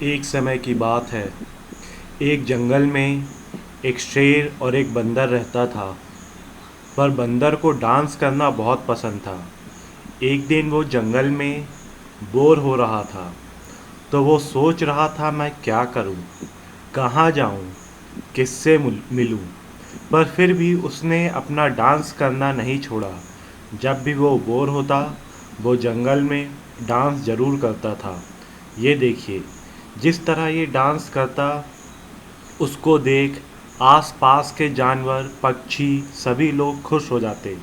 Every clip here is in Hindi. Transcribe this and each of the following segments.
एक समय की बात है। एक जंगल में एक शेर और एक बंदर रहता था। पर बंदर को डांस करना बहुत पसंद था। एक दिन वो जंगल में बोर हो रहा था, तो वो सोच रहा था मैं क्या करूं, कहाँ जाऊं, किससे मिलूं। पर फिर भी उसने अपना डांस करना नहीं छोड़ा। जब भी वो बोर होता, वो जंगल में डांस ज़रूर करता था। ये देखिए, जिस तरह ये डांस करता, उसको देख आसपास के जानवर, पक्षी, सभी लोग खुश हो जाते।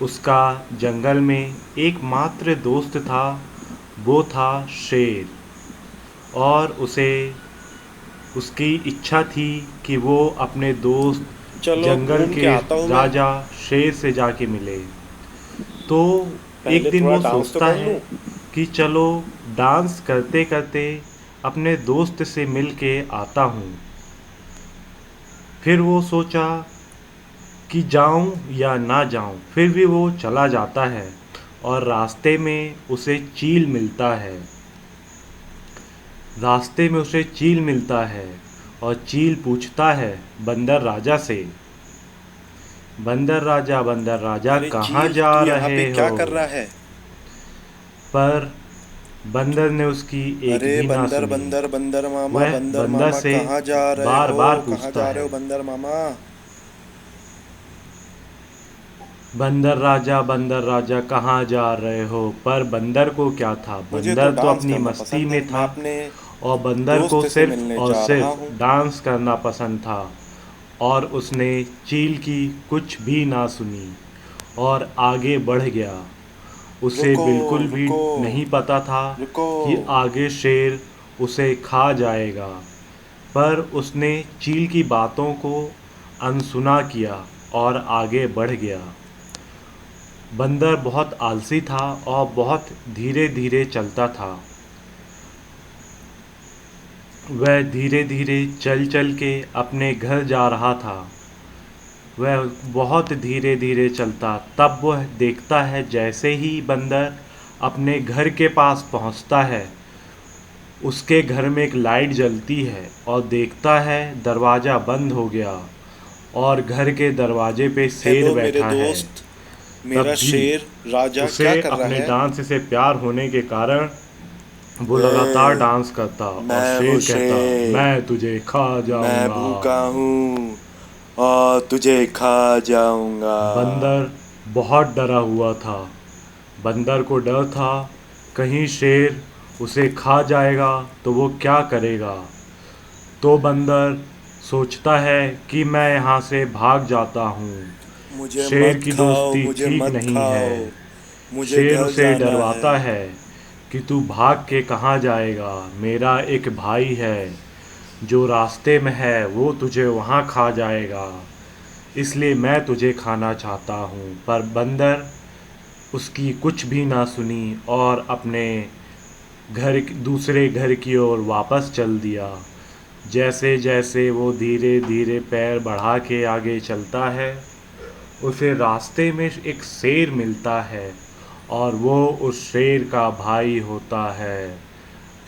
उसका जंगल में एकमात्र दोस्त था, वो था शेर। और उसे उसकी इच्छा थी कि वो अपने दोस्त चलो जंगल घूम के के आता हूँ मैं। राजा शेर से जाके मिले। तो एक पहले दिन थोड़ा वो डांस तो सोचता कर है लूँ। कि चलो डांस करते करते अपने दोस्त से मिल के आता हूँ। फिर वो सोचा कि जाऊं या ना जाऊं, फिर भी वो चला जाता है। और रास्ते में उसे चील मिलता है। रास्ते में उसे चील मिलता है और चील पूछता है बंदर राजा अरे कहाँ चील, जा तू यहाँ रहे पे हो। क्या कर रहा है? पर बंदर ने उसकी एक अरे भी ना बंदर सुनी। बंदर वह बंदर बंदर मामा से कहाँ जा रहे बार हो? बार कहाँ पूछता जा रहे है। हो बंदर मामा? बंदर राजा कहाँ जा रहे हो। पर बंदर को क्या था, मुझे तो बंदर तो डांस अपनी करना मस्ती पसंद में है, मैं था। अपने और बंदर को दोस्त से सिर्फ मिलने और जा रहा सिर्फ हूँ। डांस करना पसंद था। और उसने चील की कुछ भी ना सुनी और आगे बढ़ गया। उसे रुको, बिल्कुल भी रुको, नहीं पता था रुको। कि आगे शेर उसे खा जाएगा। पर उसने चील की बातों को अनसुना किया और आगे बढ़ गया। बंदर बहुत आलसी था और बहुत धीरे धीरे चलता था। वह धीरे धीरे चल चल के अपने घर जा रहा था। वह बहुत धीरे धीरे चलता, तब वह देखता है जैसे ही बंदर अपने घर के पास पहुंचता है, उसके घर में एक लाइट जलती है और देखता है दरवाज़ा बंद हो गया और घर के दरवाजे पे शेर हेलो मेरे बैठा है। दोस्त, मेरा तब भी शेर राजा उसे क्या कर रहा अपने है? डांस से प्यार होने के कारण वो लगातार ए, डांस करता और मैं हूँ शेर कहता, शेर। मैं तुझे खा मैं जाऊंगा। भूखा हूँ और तुझे खा जाऊंगा। बंदर बहुत डरा हुआ था। बंदर को डर था, कहीं शेर उसे खा जाएगा तो वो क्या करेगा। तो बंदर सोचता है कि मैं यहाँ से भाग जाता हूँ। मुझे शेर मत की खाओ, दोस्ती मुझे ठीक मत नहीं है। खाओ। मुझे शेर घर उसे जाना है। डरवाता है कि तू भाग के कहाँ जाएगा, मेरा एक भाई है जो रास्ते में है, वो तुझे वहाँ खा जाएगा, इसलिए मैं तुझे खाना चाहता हूँ। पर बंदर उसकी कुछ भी ना सुनी और अपने दूसरे घर की ओर वापस चल दिया। जैसे जैसे वो धीरे धीरे पैर बढ़ा के आगे चलता है, उसे रास्ते में एक शेर मिलता है और वो उस शेर का भाई होता है।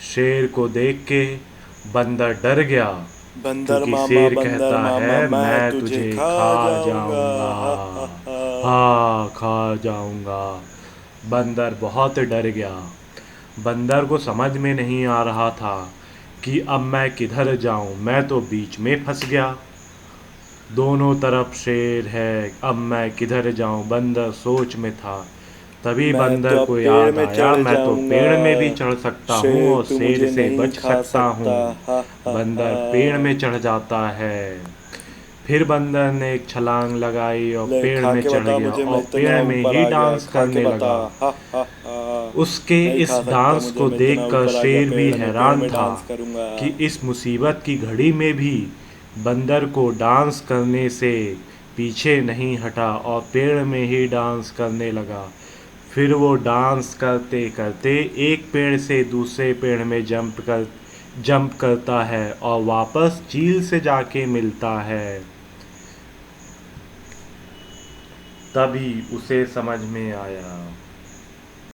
शेर को देख के बंदर डर गया, क्योंकि शेर बंदर कहता मामा, है मैं मैं तुझे तुझे खा खा जाऊंगा। जाऊंगा। हा हा हा। हाँ, खा जाऊंगा। बंदर बहुत डर गया। बंदर को समझ में नहीं आ रहा था कि अब मैं किधर जाऊं, मैं तो बीच में फंस गया। दोनों तरफ शेर है, अब मैं किधर जाऊं, बंदर सोच में था। तभी मैं तो बंदर अब को पेड़ याद में आया, चढ़ मैं तो जाऊंगा। पेड़ में भी चढ़ सकता हूँ शेर और तू शेर मुझे से नहीं बच खा सकता हूँ। सकता। हा हा बंदर पेड़ हा। में चढ़ जाता है। फिर बंदर ने एक छलांग लगाई और ले पेड़ खा में के चढ़ बता गया मुझे, मैं और इतना पेड़ में ऊपर ही आ गया, डांस खा के करने बता। लगा। हा हा हा। उसके नहीं इस खा सकता डांस मुझे, को मैं इतना देखकर ऊपर आ गया शेर भी पेड़ हैरान में था डांस करूंगा। कि इस मुसीबत की घड़ी में भी बंदर को डांस करने से पीछे नहीं हटा और पेड़ में ही डांस करने लगा। फिर वो डांस करते करते एक पेड़ से दूसरे पेड़ में जंप करता है और वापस चील से जाके मिलता है। तभी उसे समझ में आया